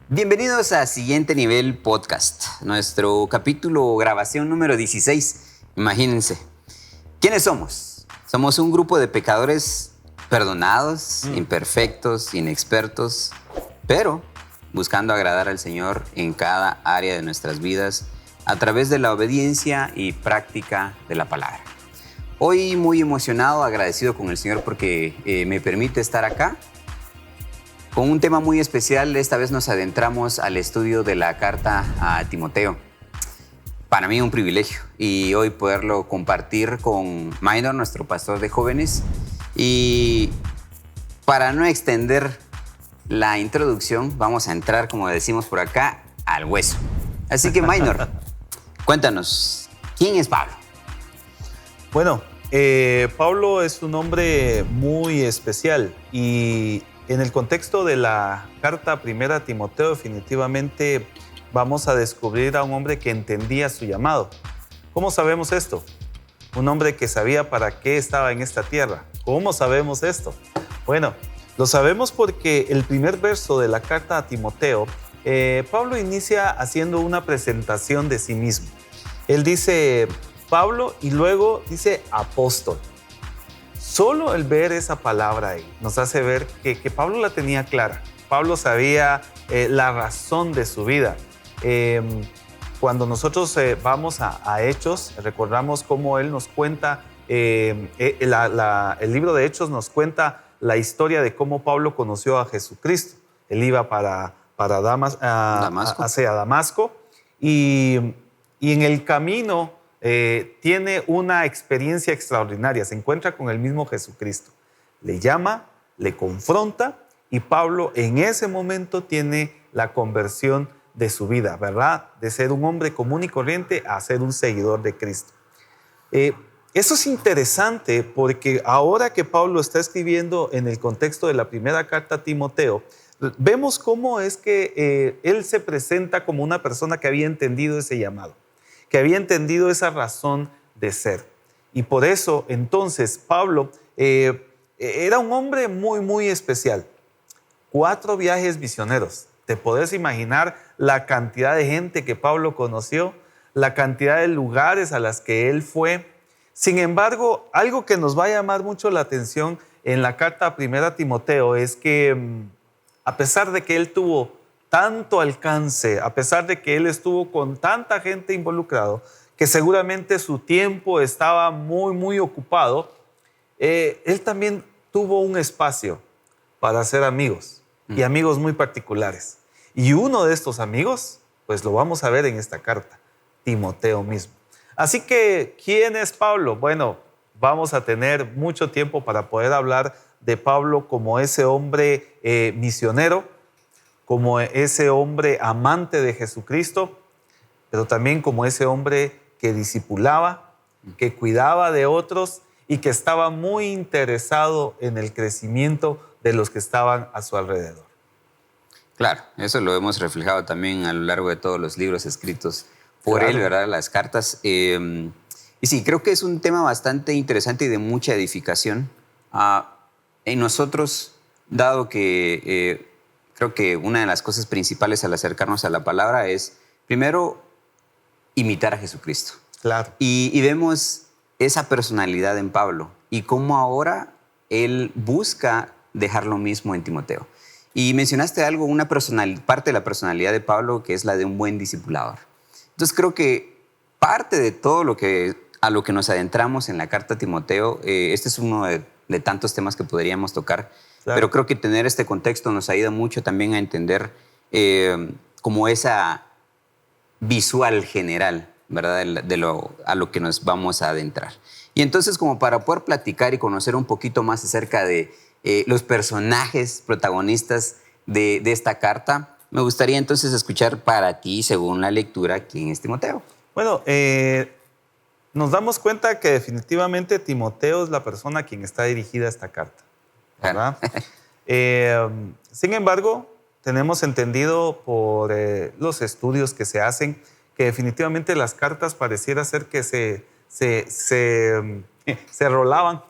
Bienvenidos a Siguiente Nivel Podcast, nuestro capítulo grabación número 16. Imagínense, ¿quiénes somos? Somos un grupo de pecadores perdonados, imperfectos, inexpertos, pero buscando agradar al Señor en cada área de nuestras vidas a través de la obediencia y práctica de la palabra. Hoy muy emocionado, agradecido con el Señor porque me permite estar acá con un tema muy especial. Esta vez nos adentramos al estudio de la carta a Timoteo. Para mí un privilegio y hoy poderlo compartir con Minor, nuestro pastor de jóvenes. Y para no extender la introducción, vamos a entrar, como decimos por acá, al hueso. Así que Minor, cuéntanos, ¿quién es Pablo? Bueno, Pablo es un hombre muy especial y en el contexto de la carta primera a Timoteo definitivamente vamos a descubrir a un hombre que entendía su llamado. ¿Cómo sabemos esto? Un hombre que sabía para qué estaba en esta tierra. ¿Cómo sabemos esto? Bueno, lo sabemos porque el primer verso de la carta a Timoteo, Pablo inicia haciendo una presentación de sí mismo. Él dice Pablo y luego dice apóstol. Solo el ver esa palabra ahí nos hace ver que Pablo la tenía clara. Pablo sabía la razón de su vida. Cuando nosotros vamos a Hechos, recordamos cómo él nos cuenta, el libro de Hechos nos cuenta la historia de cómo Pablo conoció a Jesucristo. Él iba hacia Damasco y en el camino tiene una experiencia extraordinaria. Se encuentra con el mismo Jesucristo. Le llama, le confronta y Pablo en ese momento tiene la conversión de su vida, ¿verdad? De ser un hombre común y corriente a ser un seguidor de Cristo. Eso es interesante porque ahora que Pablo está escribiendo en el contexto de la primera carta a Timoteo, vemos cómo es que él se presenta como una persona que había entendido ese llamado, que había entendido esa razón de ser. Y por eso, entonces, Pablo era un hombre muy, muy especial. 4 viajes misioneros. ¿Te podés imaginar la cantidad de gente que Pablo conoció? La cantidad de lugares a las que él fue. Sin embargo, algo que nos va a llamar mucho la atención en la carta primera a Timoteo es que a pesar de que él tuvo tanto alcance, a pesar de que él estuvo con tanta gente involucrado, que seguramente su tiempo estaba muy, muy ocupado, él también tuvo un espacio para hacer amigos y amigos muy particulares. Y uno de estos amigos, pues lo vamos a ver en esta carta, Timoteo mismo. Así que, ¿quién es Pablo? Bueno, vamos a tener mucho tiempo para poder hablar de Pablo como ese hombre misionero, como ese hombre amante de Jesucristo, pero también como ese hombre que discipulaba, que cuidaba de otros y que estaba muy interesado en el crecimiento de los que estaban a su alrededor. Claro, eso lo hemos reflejado también a lo largo de todos los libros escritos por él, ¿verdad? Las cartas. Y sí, creo que es un tema bastante interesante y de mucha edificación en nosotros, dado que creo que una de las cosas principales al acercarnos a la palabra es, primero, imitar a Jesucristo. Claro. Y vemos esa personalidad en Pablo y cómo ahora él busca dejar lo mismo en Timoteo. Y mencionaste algo, parte de la personalidad de Pablo, que es la de un buen discipulador. Entonces creo que parte de todo a lo que nos adentramos en la carta a Timoteo, este es uno de tantos temas que podríamos tocar, claro. Pero creo que tener este contexto nos ayuda mucho también a entender como esa visual general, ¿verdad? A lo que nos vamos a adentrar. Y entonces, como para poder platicar y conocer un poquito más acerca de los personajes protagonistas de esta carta, me gustaría entonces escuchar para ti, según la lectura, quién es Timoteo. Bueno, nos damos cuenta que definitivamente Timoteo es la persona a quien está dirigida esta carta, ¿verdad? Sin embargo, tenemos entendido por los estudios que se hacen que definitivamente las cartas pareciera ser que se rolaban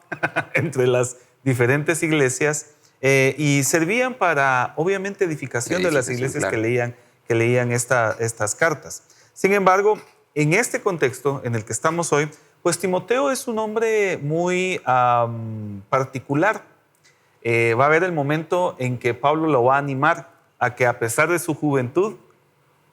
entre las diferentes iglesias y servían para, obviamente, edificación de las iglesias claro, que leían estas cartas. Sin embargo, en este contexto en el que estamos hoy, pues Timoteo es un hombre muy particular. Va a haber el momento en que Pablo lo va a animar a que, a pesar de su juventud,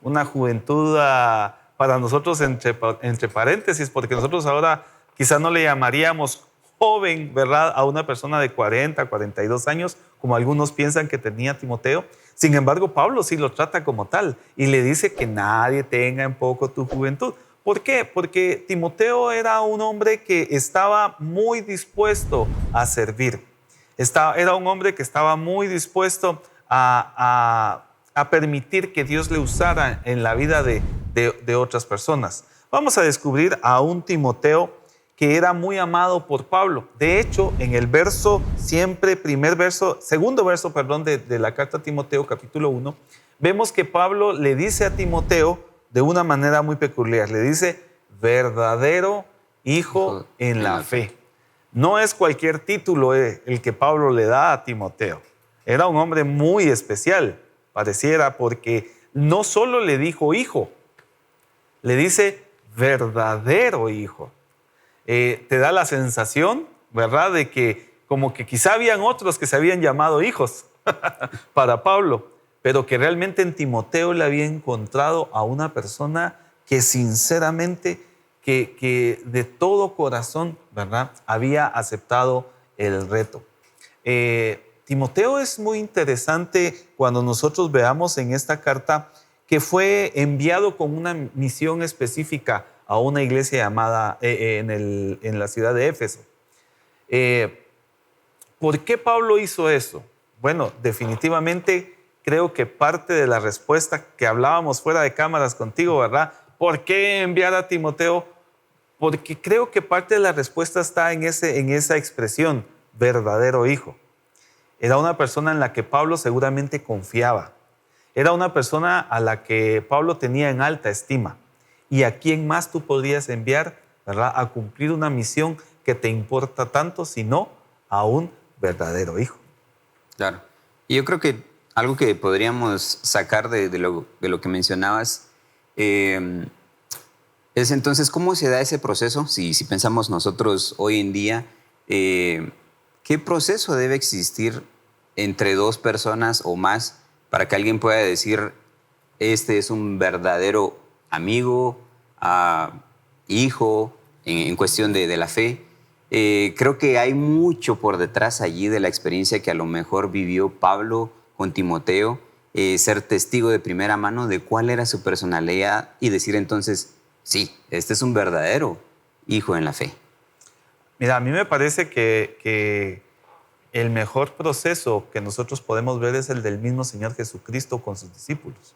una juventud para nosotros entre paréntesis, porque nosotros ahora quizás no le llamaríamos joven, ¿verdad?, a una persona de 40, 42 años, como algunos piensan que tenía Timoteo. Sin embargo, Pablo sí lo trata como tal y le dice que nadie tenga en poco tu juventud. ¿Por qué? Porque Timoteo era un hombre que estaba muy dispuesto a servir. Era un hombre que estaba muy dispuesto a permitir que Dios le usara en la vida de otras personas. Vamos a descubrir a un Timoteo que era muy amado por Pablo. De hecho, en el segundo verso, de la carta a Timoteo, capítulo 1, vemos que Pablo le dice a Timoteo de una manera muy peculiar. Le dice, verdadero hijo en la fe. No es cualquier título el que Pablo le da a Timoteo. Era un hombre muy especial, pareciera, porque no solo le dijo hijo, le dice verdadero hijo. Te da la sensación, ¿verdad?, de que como que quizá habían otros que se habían llamado hijos para Pablo, pero que realmente en Timoteo le había encontrado a una persona que sinceramente, que de todo corazón, ¿verdad?, había aceptado el reto. Timoteo es muy interesante cuando nosotros veamos en esta carta que fue enviado con una misión específica a una iglesia llamada en la ciudad de Éfeso. ¿Por qué Pablo hizo eso? Bueno, definitivamente creo que parte de la respuesta que hablábamos fuera de cámaras contigo, ¿verdad? ¿Por qué enviar a Timoteo? Porque creo que parte de la respuesta está en esa expresión, verdadero hijo. Era una persona en la que Pablo seguramente confiaba. Era una persona a la que Pablo tenía en alta estima. ¿Y a quién más tú podrías enviar, ¿verdad?, a cumplir una misión que te importa tanto, sino a un verdadero hijo? Claro. Y yo creo que algo que podríamos sacar de lo que mencionabas es entonces cómo se da ese proceso. Si pensamos nosotros hoy en día, ¿qué proceso debe existir entre dos personas o más para que alguien pueda decir, este es un verdadero amigo, hijo, en cuestión de la fe? Creo que hay mucho por detrás allí de la experiencia que a lo mejor vivió Pablo con Timoteo, ser testigo de primera mano de cuál era su personalidad y decir entonces, sí, este es un verdadero hijo en la fe. Mira, a mí me parece que el mejor proceso que nosotros podemos ver es el del mismo Señor Jesucristo con sus discípulos.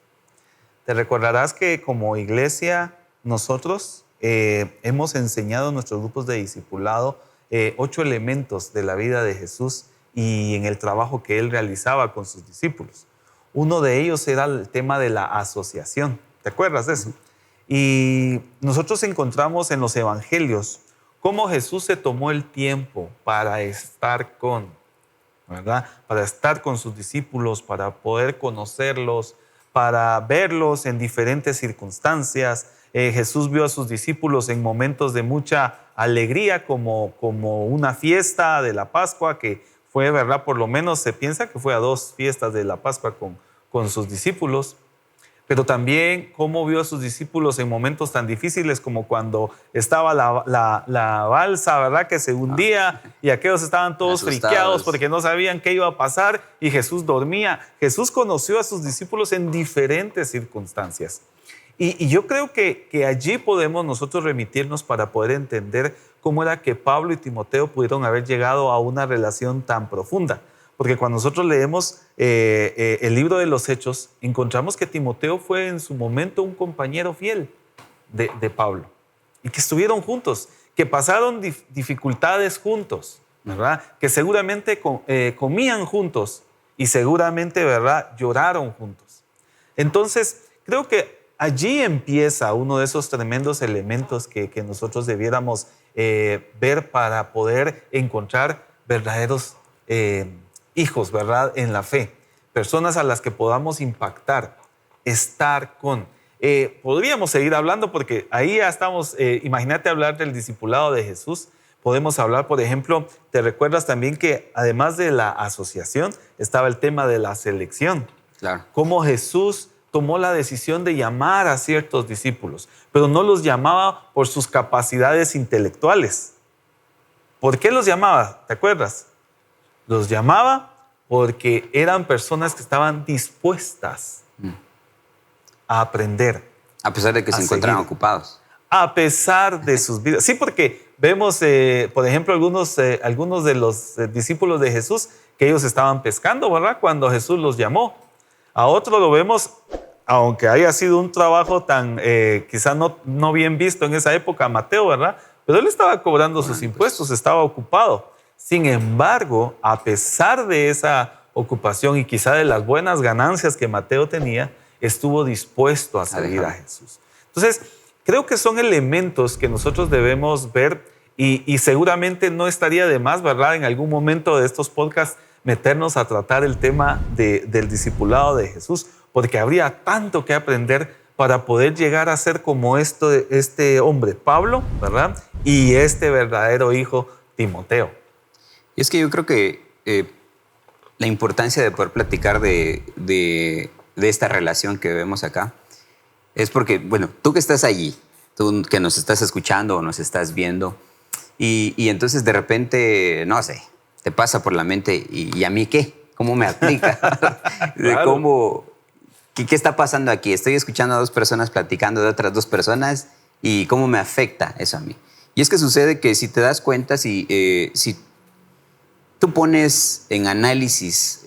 Te recordarás que como iglesia nosotros hemos enseñado en nuestros grupos de discipulado 8 elementos de la vida de Jesús y en el trabajo que Él realizaba con sus discípulos. Uno de ellos era el tema de la asociación. ¿Te acuerdas de eso? Y nosotros encontramos en los evangelios cómo Jesús se tomó el tiempo para estar ¿verdad?, para estar con sus discípulos, para poder conocerlos, para verlos en diferentes circunstancias. Jesús vio a sus discípulos en momentos de mucha alegría, como una fiesta de la Pascua, que fue, ¿verdad?, por lo menos se piensa que fue a 2 fiestas de la Pascua con sus discípulos. Pero también cómo vio a sus discípulos en momentos tan difíciles como cuando estaba la balsa, ¿verdad?, que se hundía y aquellos estaban todos friqueados porque no sabían qué iba a pasar y Jesús dormía. Jesús conoció a sus discípulos en diferentes circunstancias. Y yo creo que allí podemos nosotros remitirnos para poder entender cómo era que Pablo y Timoteo pudieron haber llegado a una relación tan profunda. Porque cuando nosotros leemos el libro de los Hechos, encontramos que Timoteo fue en su momento un compañero fiel de Pablo y que estuvieron juntos, que pasaron dificultades juntos, ¿verdad?, que seguramente comían juntos y seguramente, ¿verdad?, lloraron juntos. Entonces, creo que allí empieza uno de esos tremendos elementos que nosotros debiéramos ver para poder encontrar verdaderos hijos, ¿verdad?, en la fe, personas a las que podamos impactar, estar con. Podríamos seguir hablando porque ahí ya estamos, imagínate hablar del discipulado de Jesús. Podemos hablar, por ejemplo, te recuerdas también que además de la asociación estaba el tema de la selección. Claro. Cómo Jesús tomó la decisión de llamar a ciertos discípulos, pero no los llamaba por sus capacidades intelectuales. ¿Por qué los llamaba? ¿Te acuerdas? Los llamaba porque eran personas que estaban dispuestas a aprender. A pesar de que se encontraban ocupados. A pesar de sus vidas. Sí, porque vemos, por ejemplo, algunos de los discípulos de Jesús que ellos estaban pescando, ¿verdad?, cuando Jesús los llamó. A otro lo vemos, aunque haya sido un trabajo tan quizá no bien visto en esa época, Mateo, ¿verdad?, pero él estaba cobrando sus impuestos, estaba ocupado. Sin embargo, a pesar de esa ocupación y quizá de las buenas ganancias que Mateo tenía, estuvo dispuesto a seguir a Jesús. Entonces, creo que son elementos que nosotros debemos ver y seguramente no estaría de más, ¿verdad?, en algún momento de estos podcasts meternos a tratar el tema del discipulado de Jesús, porque habría tanto que aprender para poder llegar a ser como este hombre, Pablo, ¿verdad?, y este verdadero hijo, Timoteo. Y es que yo creo que la importancia de poder platicar de esta relación que vemos acá es porque, bueno, tú que estás allí, tú que nos estás escuchando o nos estás viendo, y entonces de repente, no sé, te pasa por la mente, ¿y a mí qué? ¿Cómo me aplica? Claro. ¿Qué está pasando aquí? Estoy escuchando a dos personas platicando de otras dos personas y ¿cómo me afecta eso a mí? Y es que sucede que si te das cuenta, si tú pones en análisis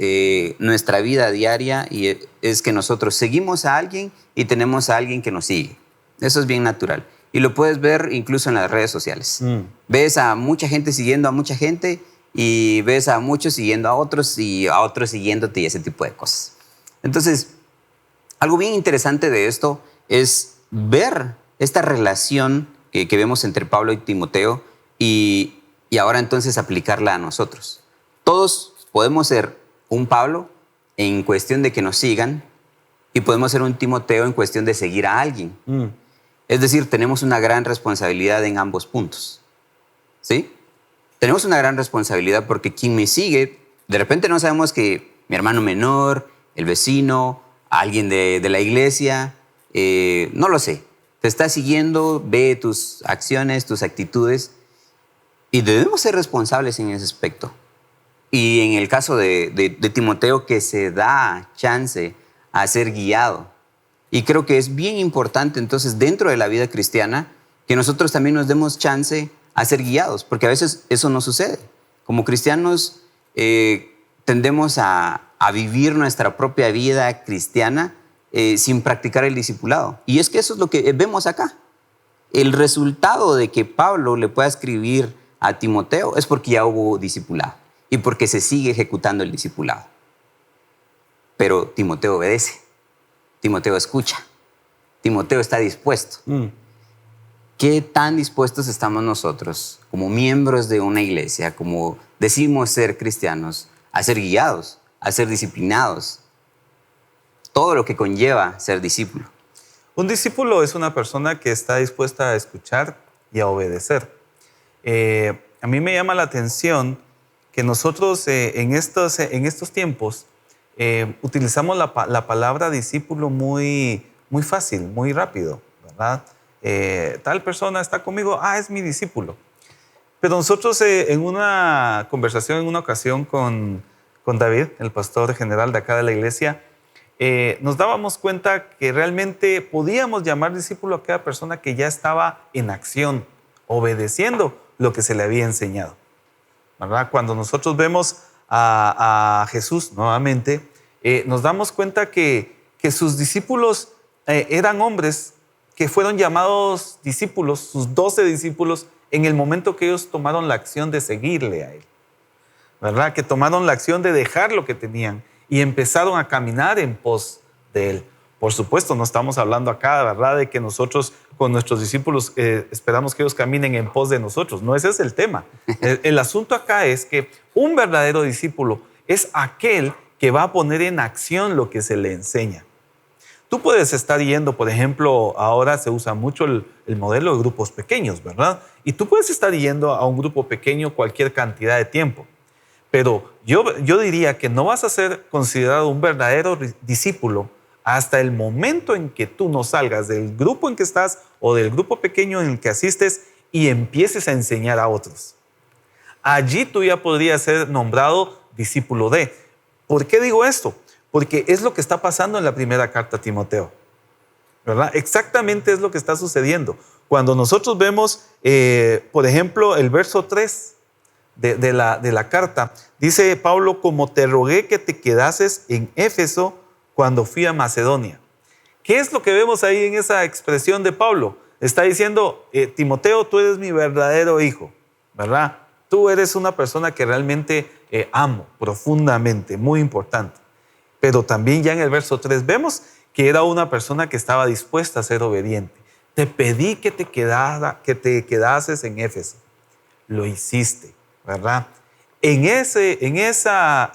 nuestra vida diaria, y es que nosotros seguimos a alguien y tenemos a alguien que nos sigue. Eso es bien natural. Y lo puedes ver incluso en las redes sociales. Ves a mucha gente siguiendo a mucha gente y ves a muchos siguiendo a otros y a otros siguiéndote y ese tipo de cosas. Entonces, algo bien interesante de esto es ver esta relación que vemos entre Pablo y Timoteo y ahora entonces aplicarla a nosotros. Todos podemos ser un Pablo en cuestión de que nos sigan y podemos ser un Timoteo en cuestión de seguir a alguien. Es decir, tenemos una gran responsabilidad en ambos puntos. ¿Sí? Tenemos una gran responsabilidad porque quien me sigue, de repente no sabemos que mi hermano menor, el vecino, alguien de la iglesia, no lo sé. Te está siguiendo, ve tus acciones, tus actitudes y debemos ser responsables en ese aspecto. Y en el caso de Timoteo, que se da chance a ser guiado. Y creo que es bien importante entonces dentro de la vida cristiana que nosotros también nos demos chance a ser guiados, porque a veces eso no sucede. Como cristianos tendemos a vivir nuestra propia vida cristiana sin practicar el discipulado. Y es que eso es lo que vemos acá. El resultado de que Pablo le pueda escribir a Timoteo es porque ya hubo discipulado y porque se sigue ejecutando el discipulado. Pero Timoteo obedece, Timoteo escucha, Timoteo está dispuesto. ¿Qué tan dispuestos estamos nosotros como miembros de una iglesia, como decimos ser cristianos, a ser guiados, a ser disciplinados? Todo lo que conlleva ser discípulo. Un discípulo es una persona que está dispuesta a escuchar y a obedecer. A mí me llama la atención que nosotros en estos tiempos utilizamos la palabra discípulo muy fácil, muy rápido, ¿verdad? Tal persona está conmigo, es mi discípulo. Pero nosotros en una conversación, en una ocasión con David, el pastor general de acá de la iglesia, nos dábamos cuenta que realmente podíamos llamar discípulo a aquella persona que ya estaba en acción, obedeciendo lo que se le había enseñado, ¿verdad? Cuando nosotros vemos a Jesús nuevamente, nos damos cuenta que sus discípulos eran hombres que fueron llamados discípulos, sus 12 discípulos, en el momento que ellos tomaron la acción de seguirle a él, ¿verdad? Que tomaron la acción de dejar lo que tenían y empezaron a caminar en pos de él. Por supuesto, no estamos hablando acá, ¿verdad?, de que nosotros con nuestros discípulos esperamos que ellos caminen en pos de nosotros. No, ese es el tema. El asunto acá es que un verdadero discípulo es aquel que va a poner en acción lo que se le enseña. Tú puedes estar yendo, por ejemplo, ahora se usa mucho el modelo de grupos pequeños, ¿verdad? Y tú puedes estar yendo a un grupo pequeño cualquier cantidad de tiempo. Pero yo diría que no vas a ser considerado un verdadero discípulo hasta el momento en que tú no salgas del grupo en que estás o del grupo pequeño en el que asistes y empieces a enseñar a otros. Allí tú ya podrías ser nombrado discípulo de. ¿Por qué digo esto? Porque es lo que está pasando en la primera carta a Timoteo, ¿verdad? Exactamente es lo que está sucediendo. Cuando nosotros vemos, por ejemplo, el verso 3 de la carta, dice Pablo: como te rogué que te quedases en Éfeso cuando fui a Macedonia. ¿Qué es lo que vemos ahí en esa expresión de Pablo? Está diciendo, Timoteo, tú eres mi verdadero hijo, ¿verdad? Tú eres una persona que realmente amo profundamente, muy importante. Pero también ya en el verso 3 vemos que era una persona que estaba dispuesta a ser obediente. Te pedí que te quedases en Éfeso. Lo hiciste, ¿verdad? En esa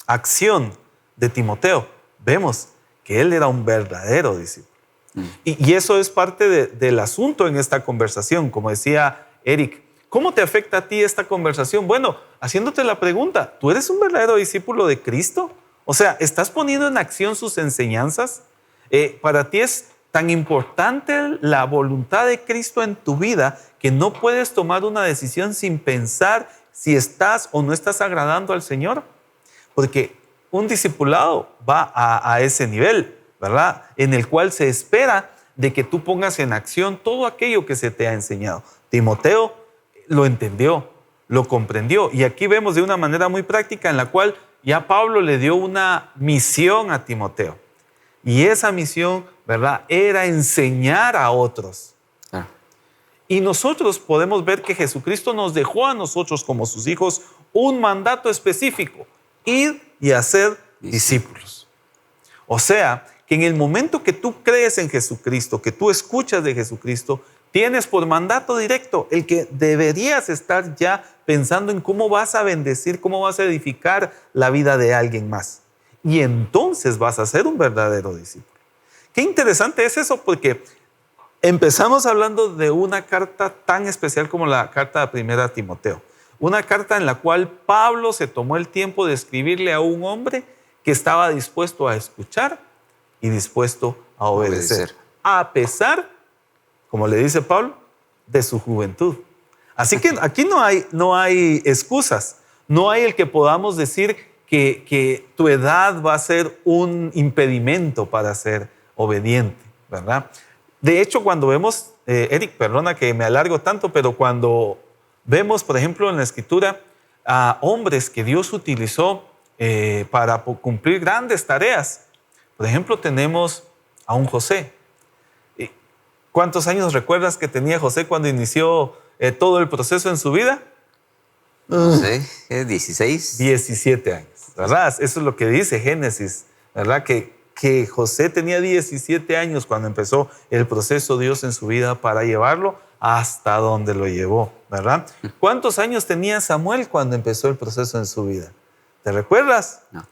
acción de Timoteo, vemos que él era un verdadero discípulo. Y eso es parte del asunto en esta conversación. Como decía Eric, ¿cómo te afecta a ti esta conversación? Bueno, haciéndote la pregunta, ¿tú eres un verdadero discípulo de Cristo? O sea, ¿estás poniendo en acción sus enseñanzas? Para ti es tan importante la voluntad de Cristo en tu vida que no puedes tomar una decisión sin pensar si estás o no estás agradando al Señor. Porque un discipulado va a ese nivel, ¿verdad? En el cual se espera de que tú pongas en acción todo aquello que se te ha enseñado. Timoteo lo entendió, lo comprendió. Y aquí vemos de una manera muy práctica en la cual ya Pablo le dio una misión a Timoteo. Y esa misión, ¿verdad?, era enseñar a otros. Y nosotros podemos ver que Jesucristo nos dejó a nosotros como sus hijos un mandato específico: ir y hacer discípulos. O sea, que en el momento que tú crees en Jesucristo, que tú escuchas de Jesucristo, tienes por mandato directo el que deberías estar ya pensando en cómo vas a bendecir, cómo vas a edificar la vida de alguien más. Y entonces vas a ser un verdadero discípulo. Qué interesante es eso, porque empezamos hablando de una carta tan especial como la carta de primera a Timoteo. Una carta en la cual Pablo se tomó el tiempo de escribirle a un hombre que estaba dispuesto a escuchar y dispuesto a obedecer. A pesar, como le dice Pablo, de su juventud. Así que aquí no hay excusas. No hay el que podamos decir que tu edad va a ser un impedimento para ser obediente, ¿verdad? De hecho, cuando vemos, Eric, perdona que me alargo tanto, pero cuando vemos, por ejemplo, en la Escritura a hombres que Dios utilizó para cumplir grandes tareas. Por ejemplo, tenemos a un José. ¿Cuántos años recuerdas que tenía José cuando inició todo el proceso en su vida? No sé, 16. 17 años, ¿verdad? Eso es lo que dice Génesis, ¿verdad? Que José tenía 17 años cuando empezó el proceso Dios en su vida para llevarlo hasta donde lo llevó, ¿verdad? ¿Cuántos años tenía Samuel cuando empezó el proceso en su vida? ¿Te recuerdas? No.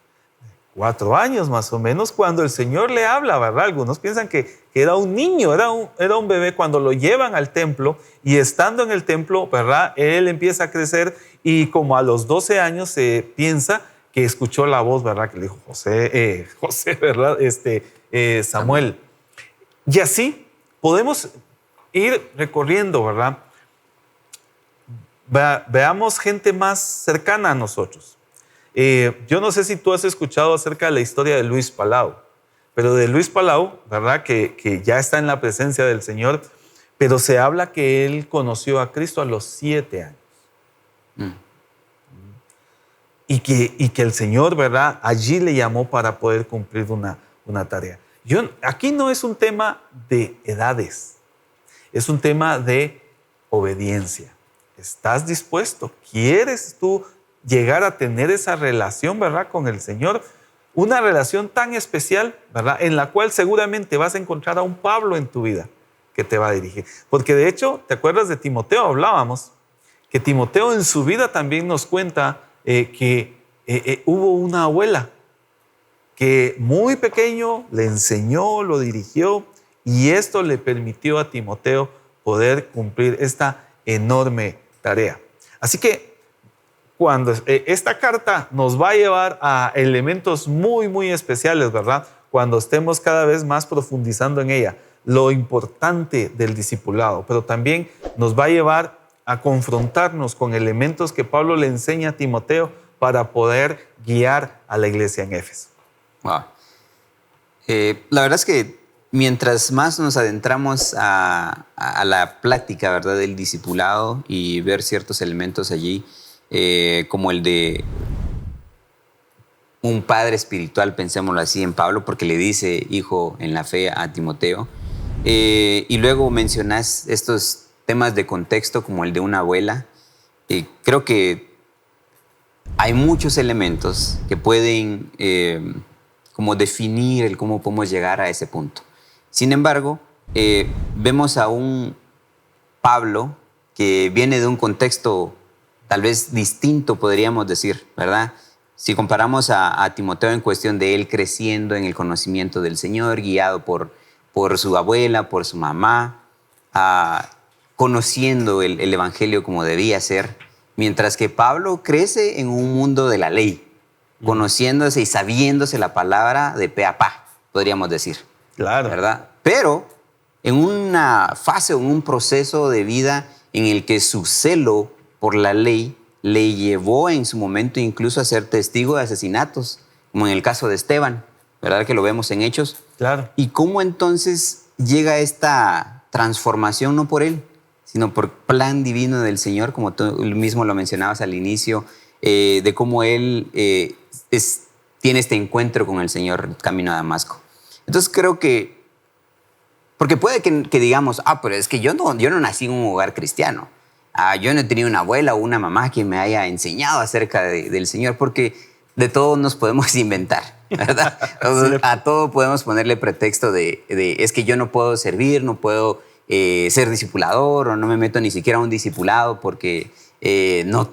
4 años más o menos cuando el Señor le habla, ¿verdad? Algunos piensan que era un niño, era un bebé cuando lo llevan al templo y estando en el templo, ¿verdad? Él empieza a crecer y como a los 12 años se piensa que escuchó la voz, ¿verdad? Que le dijo José, ¿verdad? Samuel. Y así podemos ir recorriendo, ¿verdad? Veamos gente más cercana a nosotros. Yo no sé si tú has escuchado acerca de la historia de Luis Palau, pero de Luis Palau, ¿verdad? Que ya está en la presencia del Señor, pero se habla que él conoció a Cristo a los 7 años. Y que el Señor, ¿verdad?, allí le llamó para poder cumplir una tarea. Aquí no es un tema de edades, es un tema de obediencia. ¿Estás dispuesto? ¿Quieres tú llegar a tener esa relación, ¿verdad?, con el Señor? una relación tan especial, ¿verdad? En la cual seguramente vas a encontrar a un Pablo en tu vida que te va a dirigir. Porque de hecho, ¿te acuerdas de Timoteo? Hablábamos que Timoteo en su vida también nos cuenta que hubo una abuela que muy pequeño le enseñó, lo dirigió, y esto le permitió a Timoteo poder cumplir esta enorme tarea. Así que cuando esta carta nos va a llevar a elementos muy, muy especiales, ¿verdad? Cuando estemos cada vez más profundizando en ella, lo importante del discipulado, pero también nos va a llevar a confrontarnos con elementos que Pablo le enseña a Timoteo para poder guiar a la iglesia en Éfeso. Wow. La verdad es que mientras más nos adentramos a la plática, ¿verdad?, del discipulado y ver ciertos elementos allí, como el de un padre espiritual, pensémoslo así, en Pablo, porque le dice hijo en la fe a Timoteo, y luego mencionas estos temas de contexto como el de una abuela. Creo que hay muchos elementos que pueden como definir el cómo podemos llegar a ese punto. Sin embargo, vemos a un Pablo que viene de un contexto tal vez distinto, podríamos decir, ¿verdad? Si comparamos a Timoteo en cuestión de él creciendo en el conocimiento del Señor, guiado por su abuela, por su mamá, conociendo el Evangelio como debía ser, mientras que Pablo crece en un mundo de la ley, conociéndose y sabiéndose la palabra de pe a pa, podríamos decir. Claro. ¿Verdad? Pero en una fase o en un proceso de vida en el que su celo por la ley le llevó en su momento incluso a ser testigo de asesinatos, como en el caso de Esteban, ¿verdad? Que lo vemos en Hechos. Claro. ¿Y cómo entonces llega esta transformación no por él, sino por plan divino del Señor, como tú mismo lo mencionabas al inicio, de cómo él tiene este encuentro con el Señor camino a Damasco? Entonces creo que, porque puede que digamos, pero es que yo no nací en un hogar cristiano. Yo no he tenido una abuela o una mamá que me haya enseñado acerca del Señor, porque de todo nos podemos inventar, ¿verdad? A todo podemos ponerle pretexto de es que yo no puedo servir, no puedo ser discipulador, o no me meto ni siquiera a un discipulado porque no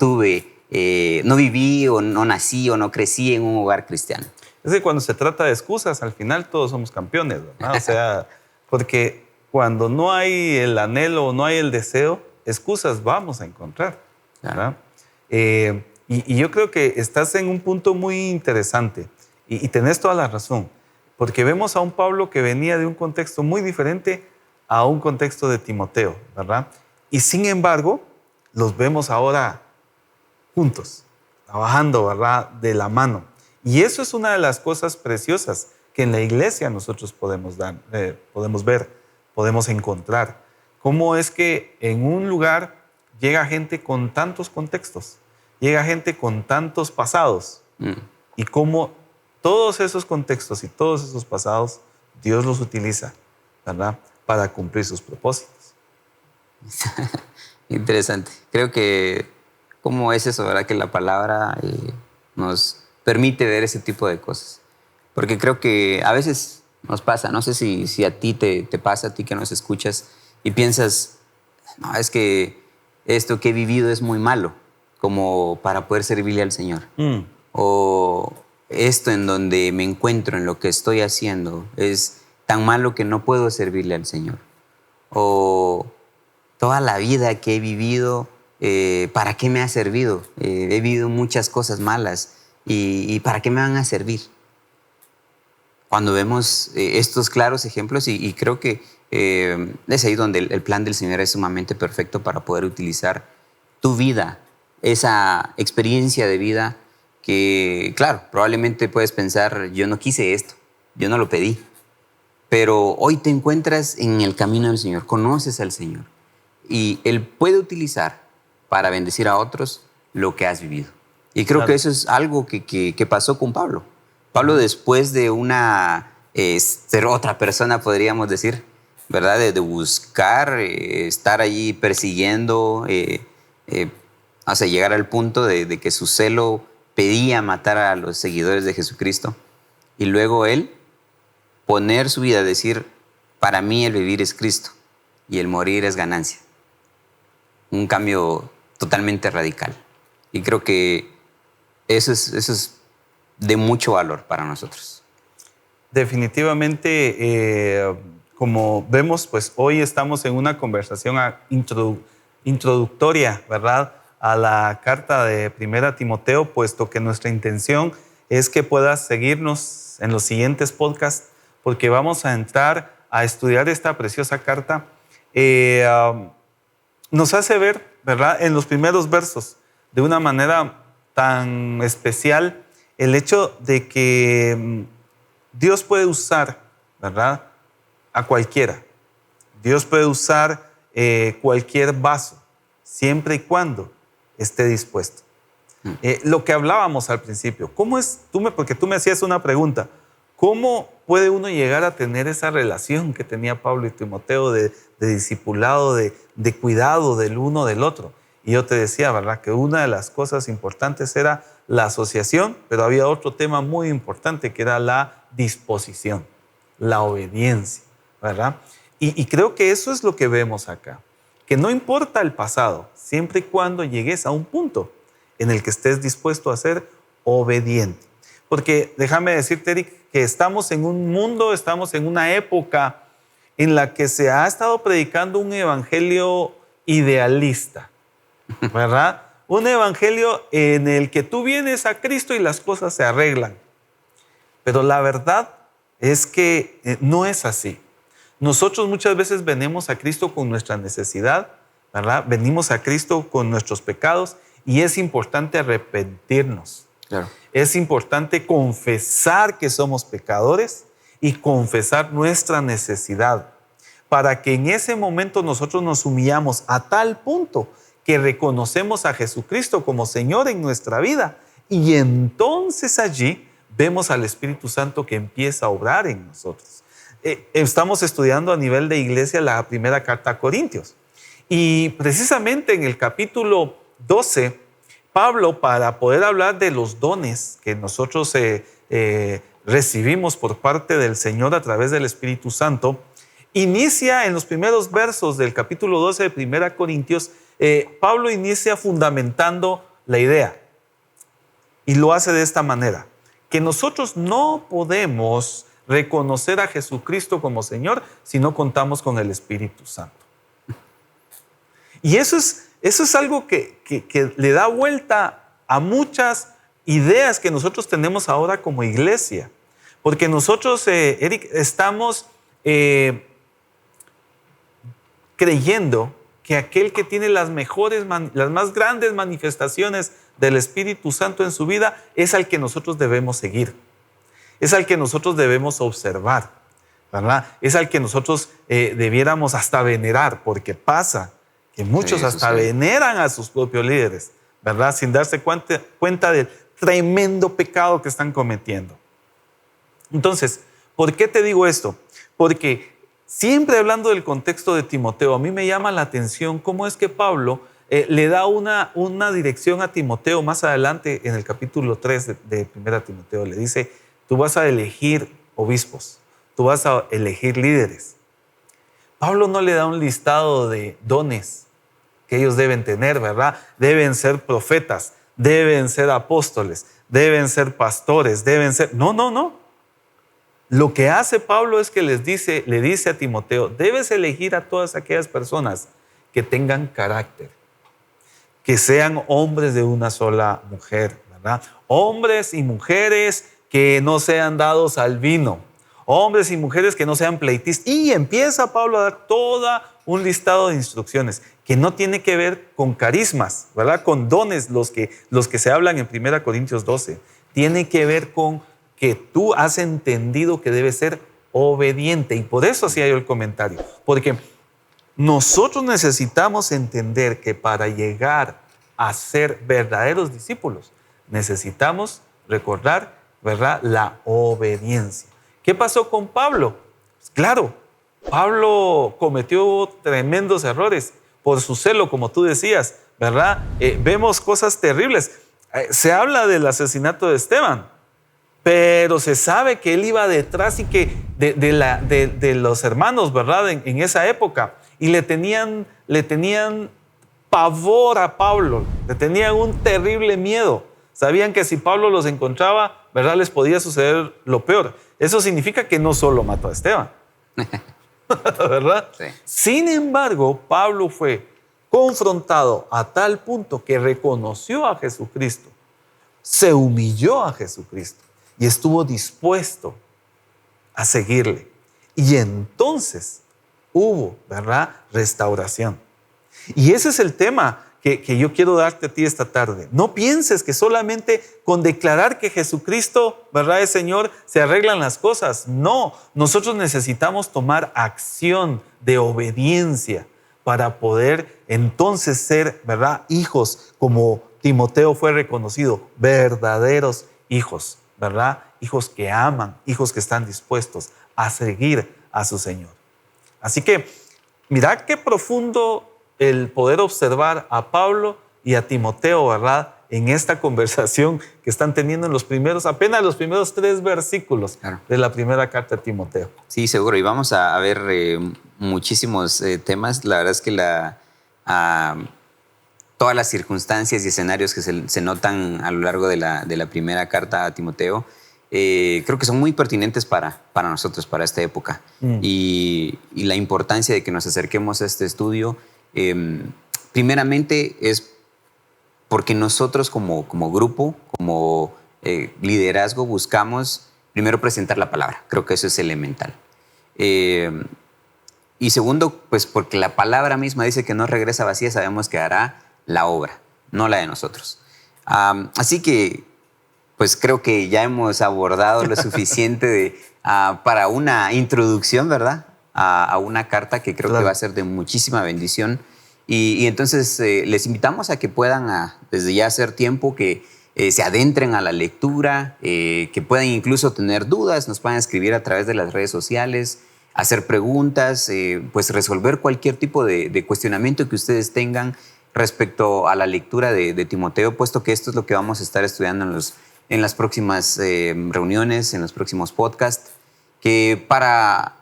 viví o no nací o no crecí en un hogar cristiano. Es que cuando se trata de excusas, al final todos somos campeones, ¿verdad? O sea, porque cuando no hay el anhelo o no hay el deseo, excusas vamos a encontrar, ¿verdad? Y yo creo que estás en un punto muy interesante y tenés toda la razón, porque vemos a un Pablo que venía de un contexto muy diferente a un contexto de Timoteo, ¿verdad? Y sin embargo, los vemos ahora juntos, trabajando, ¿verdad?, de la mano. Y eso es una de las cosas preciosas que en la iglesia nosotros podemos ver, podemos encontrar. Cómo es que en un lugar llega gente con tantos contextos, llega gente con tantos pasados, y cómo todos esos contextos y todos esos pasados Dios los utiliza, ¿verdad?, para cumplir sus propósitos. Interesante. Creo que cómo es eso, ¿verdad?, que la palabra nos permite ver ese tipo de cosas. Porque creo que a veces nos pasa, no sé si a ti te pasa, a ti que nos escuchas, y piensas, no, es que esto que he vivido es muy malo como para poder servirle al Señor. O esto en donde me encuentro, en lo que estoy haciendo, es tan malo que no puedo servirle al Señor. O toda la vida que he vivido, ¿para qué me ha servido? He vivido muchas cosas malas. ¿Y para qué me van a servir? Cuando vemos estos claros ejemplos, y creo que es ahí donde el plan del Señor es sumamente perfecto para poder utilizar tu vida, esa experiencia de vida que, claro, probablemente puedes pensar, yo no quise esto, yo no lo pedí, pero hoy te encuentras en el camino del Señor, conoces al Señor, y Él puede utilizar para bendecir a otros lo que has vivido. Y creo que eso es algo que pasó con Pablo. Pablo, después de ser otra persona, podríamos decir, ¿verdad? De buscar, estar allí persiguiendo, hasta llegar al punto de que su celo pedía matar a los seguidores de Jesucristo. y luego él poner su vida, decir, para mí el vivir es Cristo y el morir es ganancia. Un cambio totalmente radical. Y creo que eso es de mucho valor para nosotros. Definitivamente, como vemos, pues hoy estamos en una conversación introductoria, ¿verdad?, a la carta de 1 Timoteo, puesto que nuestra intención es que puedas seguirnos en los siguientes podcasts, porque vamos a entrar a estudiar esta preciosa carta. Nos hace ver, ¿verdad?, en los primeros versos, de una manera tan especial, el hecho de que Dios puede usar, ¿verdad?, a cualquiera. Dios puede usar cualquier vaso, siempre y cuando esté dispuesto. Lo que hablábamos al principio, porque tú me hacías una pregunta, ¿cómo puede uno llegar a tener esa relación que tenía Pablo y Timoteo de discipulado, de cuidado del uno del otro? Y yo te decía, ¿verdad?, que una de las cosas importantes era la asociación, pero había otro tema muy importante que era la disposición, la obediencia, ¿verdad? Y creo que eso es lo que vemos acá, que no importa el pasado, siempre y cuando llegues a un punto en el que estés dispuesto a ser obediente. Porque déjame decirte, Eric, que estamos en un mundo, estamos en una época en la que se ha estado predicando un evangelio idealista, ¿verdad? Un evangelio en el que tú vienes a Cristo y las cosas se arreglan. Pero la verdad es que no es así. Nosotros muchas veces venimos a Cristo con nuestra necesidad, ¿verdad? Venimos a Cristo con nuestros pecados y es importante arrepentirnos. Claro. Es importante confesar que somos pecadores y confesar nuestra necesidad para que en ese momento nosotros nos humillamos a tal punto que reconocemos a Jesucristo como Señor en nuestra vida y entonces allí vemos al Espíritu Santo que empieza a obrar en nosotros. Estamos estudiando a nivel de iglesia la primera carta a Corintios y precisamente en el capítulo 12, Pablo, para poder hablar de los dones que nosotros recibimos por parte del Señor a través del Espíritu Santo, inicia en los primeros versos del capítulo 12 de 1 Corintios, Pablo inicia fundamentando la idea y lo hace de esta manera, que nosotros no podemos reconocer a Jesucristo como Señor si no contamos con el Espíritu Santo. Y eso es algo que le da vuelta a muchas ideas que nosotros tenemos ahora como iglesia. Porque nosotros, Eric, estamos creyendo que aquel que tiene las más grandes manifestaciones del Espíritu Santo en su vida es al que nosotros debemos seguir. Es al que nosotros debemos observar, ¿verdad? Es al que nosotros debiéramos hasta venerar, porque pasa que muchos hasta veneran a sus propios líderes, ¿verdad? Sin darse cuenta del tremendo pecado que están cometiendo. Entonces, ¿por qué te digo esto? Porque siempre hablando del contexto de Timoteo, a mí me llama la atención cómo es que Pablo le da una dirección a Timoteo más adelante en el capítulo 3 de 1 Timoteo. Le dice, tú vas a elegir obispos, tú vas a elegir líderes. Pablo no le da un listado de dones que ellos deben tener, ¿verdad? Deben ser profetas, deben ser apóstoles, deben ser pastores, deben ser... No. Lo que hace Pablo es que le dice a Timoteo, debes elegir a todas aquellas personas que tengan carácter, que sean hombres de una sola mujer, ¿verdad? Hombres y mujeres que no sean dados al vino, hombres y mujeres que no sean pleitistas. Y empieza Pablo a dar todo un listado de instrucciones que no tiene que ver con carismas, ¿verdad? Con dones, los que se hablan en 1 Corintios 12. Tiene que ver con que tú has entendido que debes ser obediente. Y por eso hacía yo el comentario. Porque nosotros necesitamos entender que para llegar a ser verdaderos discípulos, necesitamos recordar, ¿verdad?, la obediencia. ¿Qué pasó con Pablo? Pues claro, Pablo cometió tremendos errores por su celo, como tú decías, ¿verdad? Vemos cosas terribles. Se habla del asesinato de Esteban. pero se sabe que él iba detrás y que de los hermanos, ¿verdad? En esa época, y le tenían pavor a Pablo, le tenían un terrible miedo. Sabían que si Pablo los encontraba, ¿verdad?, les podía suceder lo peor. Eso significa que no solo mató a Esteban, ¿verdad? Sí. Sin embargo, Pablo fue confrontado a tal punto que reconoció a Jesucristo, se humilló a Jesucristo y estuvo dispuesto a seguirle. Y entonces hubo, ¿verdad?, restauración. Y ese es el tema que yo quiero darte a ti esta tarde. No pienses que solamente con declarar que Jesucristo, ¿verdad?, es Señor, se arreglan las cosas. No, nosotros necesitamos tomar acción de obediencia para poder entonces ser, ¿verdad?, hijos, como Timoteo fue reconocido, verdaderos hijos, ¿verdad? Hijos que aman, hijos que están dispuestos a seguir a su Señor. Así que, mira qué profundo el poder observar a Pablo y a Timoteo, ¿verdad?, en esta conversación que están teniendo apenas los primeros 3 versículos de la primera carta de Timoteo. Sí, seguro. Y vamos a ver muchísimos temas. La verdad es que todas las circunstancias y escenarios que se notan a lo largo de la primera carta a Timoteo, creo que son muy pertinentes para nosotros, para esta época. Y la importancia de que nos acerquemos a este estudio, primeramente es porque nosotros como grupo, como liderazgo, buscamos primero presentar la palabra. Creo que eso es elemental. Y segundo, pues porque la palabra misma dice que no regresa vacía, sabemos que hará la obra, no la de nosotros. Así que, pues creo que ya hemos abordado lo suficiente para una introducción, ¿verdad?, a una carta que creo que va a ser de muchísima bendición. Y entonces les invitamos a que puedan desde ya hacer tiempo, que se adentren a la lectura, que puedan incluso tener dudas, nos puedan escribir a través de las redes sociales, hacer preguntas, pues resolver cualquier tipo de cuestionamiento que ustedes tengan respecto a la lectura de Timoteo, puesto que esto es lo que vamos a estar estudiando en las próximas reuniones, en los próximos podcasts, que para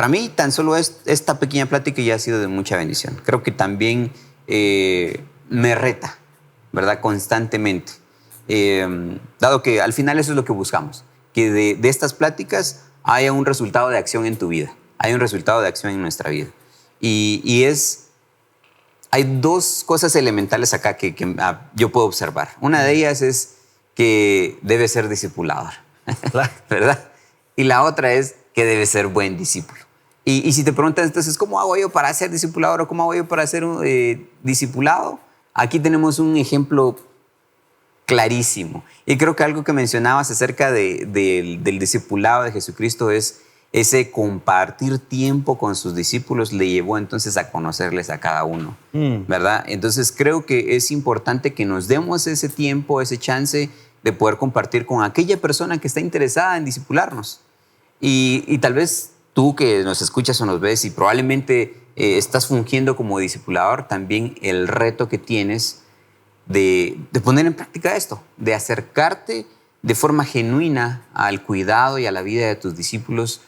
mí tan solo esta pequeña plática ya ha sido de mucha bendición. Creo que también me reta, ¿verdad?, constantemente, dado que al final eso es lo que buscamos, que de estas pláticas haya un resultado de acción en tu vida, hay un resultado de acción en nuestra vida. Hay 2 cosas elementales acá que yo puedo observar. Una de ellas es que debe ser discipulador, ¿verdad? Y la otra es que debe ser buen discípulo. Y si te preguntas entonces, ¿cómo hago yo para ser discipulador o cómo hago yo para ser discipulado? Aquí tenemos un ejemplo clarísimo. Y creo que algo que mencionabas acerca del discipulado de Jesucristo es ese compartir tiempo con sus discípulos le llevó entonces a conocerles a cada uno, ¿verdad? Entonces creo que es importante que nos demos ese tiempo, ese chance de poder compartir con aquella persona que está interesada en discipularnos. Y tal vez tú que nos escuchas o nos ves y probablemente estás fungiendo como discipulador, también el reto que tienes de poner en práctica esto, de acercarte de forma genuina al cuidado y a la vida de tus discípulos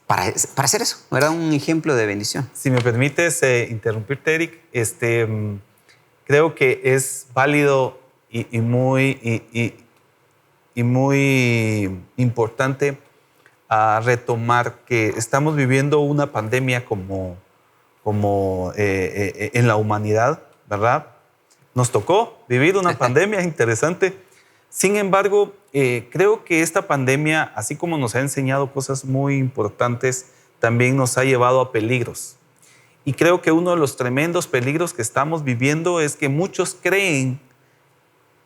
para hacer eso, ¿verdad? Un ejemplo de bendición. Si me permites interrumpirte, Eric, creo que es válido y muy importante a retomar que estamos viviendo una pandemia como en la humanidad, ¿verdad? Nos tocó vivir una pandemia interesante. Sin embargo, creo que esta pandemia, así como nos ha enseñado cosas muy importantes, también nos ha llevado a peligros. Y creo que uno de los tremendos peligros que estamos viviendo es que muchos creen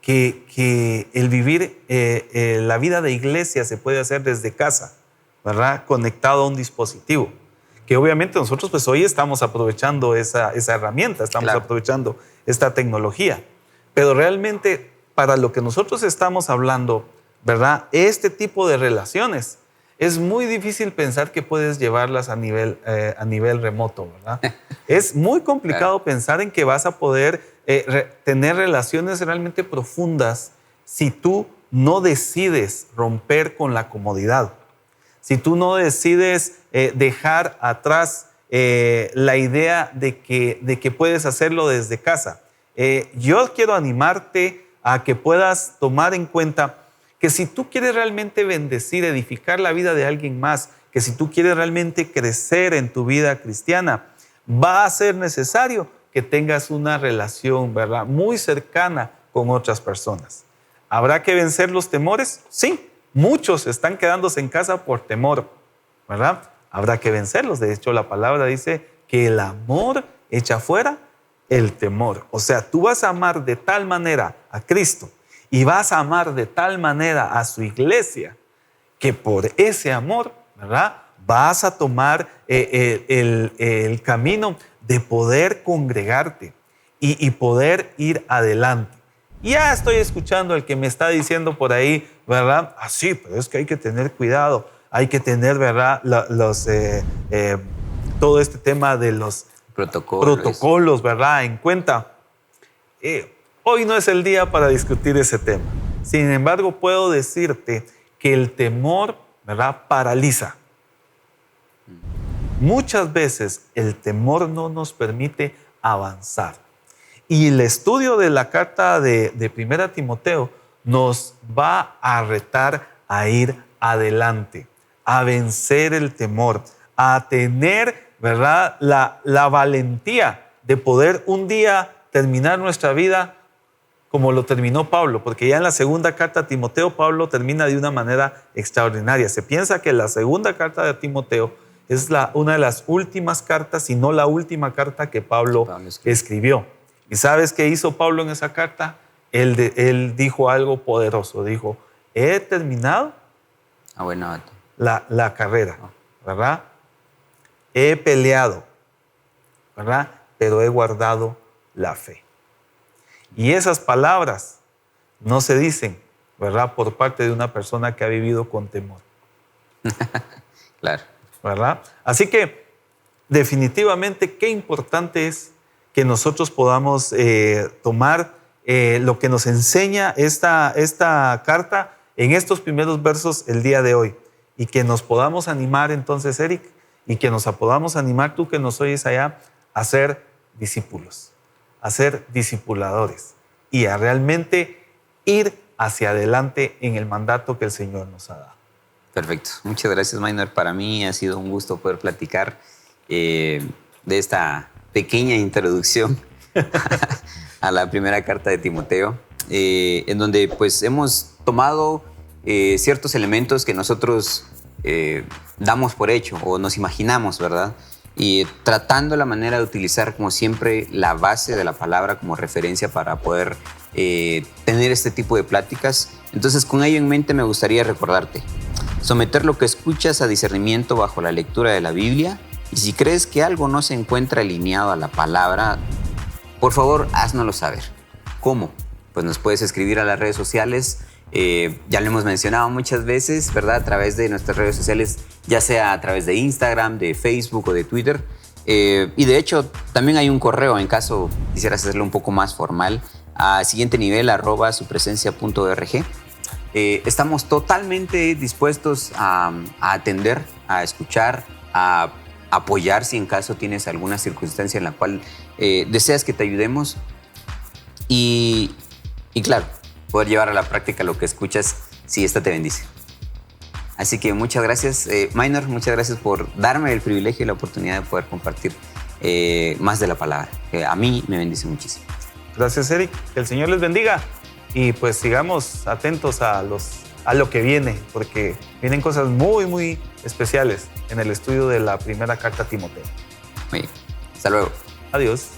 que el vivir la vida de iglesia se puede hacer desde casa, ¿verdad?, conectado a un dispositivo. Que obviamente nosotros pues hoy estamos aprovechando esa herramienta, estamos aprovechando esta tecnología. Pero realmente para lo que nosotros estamos hablando, ¿verdad?, este tipo de relaciones, es muy difícil pensar que puedes llevarlas a nivel remoto, ¿verdad? Es muy complicado pensar en que vas a poder tener relaciones realmente profundas si tú no decides romper con la comodidad, si tú no decides dejar atrás la idea de que puedes hacerlo desde casa, yo quiero animarte a que puedas tomar en cuenta que si tú quieres realmente bendecir, edificar la vida de alguien más, que si tú quieres realmente crecer en tu vida cristiana, va a ser necesario que tengas una relación, ¿verdad?, muy cercana con otras personas. ¿Habrá que vencer los temores? Sí, muchos están quedándose en casa por temor, ¿verdad? Habrá que vencerlos. De hecho, la palabra dice que el amor echa fuera el temor. O sea, tú vas a amar de tal manera a Cristo y vas a amar de tal manera a su iglesia que por ese amor, ¿verdad?, vas a tomar el camino de poder congregarte y poder ir adelante. Y ya estoy escuchando el que me está diciendo por ahí, ¿verdad? Ah, sí, pero es que hay que tener cuidado, hay que tener, ¿verdad?, todo este tema de los protocolos, ¿verdad?, en cuenta. Hoy no es el día para discutir ese tema. Sin embargo, puedo decirte que el temor, ¿verdad?, paraliza. Muchas veces el temor no nos permite avanzar. Y el estudio de la carta de 1 Timoteo nos va a retar a ir adelante, a vencer el temor, a tener, ¿verdad?, la valentía de poder un día terminar nuestra vida como lo terminó Pablo, porque ya en la segunda carta a Timoteo, Pablo termina de una manera extraordinaria. Se piensa que la segunda carta de Timoteo es una de las últimas cartas, si no la última carta que Pablo escribió. ¿Y sabes qué hizo Pablo en esa carta? Él dijo algo poderoso. Dijo, he terminado la carrera, ¿verdad? He peleado, ¿verdad? Pero he guardado la fe. Y esas palabras no se dicen, ¿verdad?, por parte de una persona que ha vivido con temor. Claro. ¿Verdad? Así que definitivamente qué importante es que nosotros podamos tomar lo que nos enseña esta carta en estos primeros versos el día de hoy y que nos podamos animar entonces, Eric, y que nos podamos animar tú que nos oyes allá a ser discípulos, a ser discipuladores y a realmente ir hacia adelante en el mandato que el Señor nos ha dado. Perfecto. Muchas gracias, Minor. Para mí ha sido un gusto poder platicar de esta pequeña introducción a la primera carta de Timoteo, en donde pues hemos tomado ciertos elementos que nosotros damos por hecho o nos imaginamos, ¿verdad? Y tratando la manera de utilizar, como siempre, la base de la palabra como referencia para poder tener este tipo de pláticas. Entonces, con ello en mente, me gustaría recordarte: someter lo que escuchas a discernimiento bajo la lectura de la Biblia, y si crees que algo no se encuentra alineado a la palabra, por favor, háznoslo saber. ¿Cómo? Pues nos puedes escribir a las redes sociales. Ya lo hemos mencionado muchas veces, ¿verdad? A través de nuestras redes sociales, ya sea a través de Instagram, de Facebook o de Twitter. Y de hecho, también hay un correo en caso quisieras hacerlo un poco más formal, a siguientenivel@supresencia.org. Estamos totalmente dispuestos a atender, a escuchar, a apoyar si en caso tienes alguna circunstancia en la cual deseas que te ayudemos. Y claro, poder llevar a la práctica lo que escuchas si esta te bendice. Así que muchas gracias, Minor, muchas gracias por darme el privilegio y la oportunidad de poder compartir más de la palabra, que a mí me bendice muchísimo. Gracias, Eric. Que el Señor les bendiga y pues sigamos atentos a lo que viene, porque vienen cosas muy, muy especiales en el estudio de la primera carta a Timoteo. Muy bien. Hasta luego. Adiós.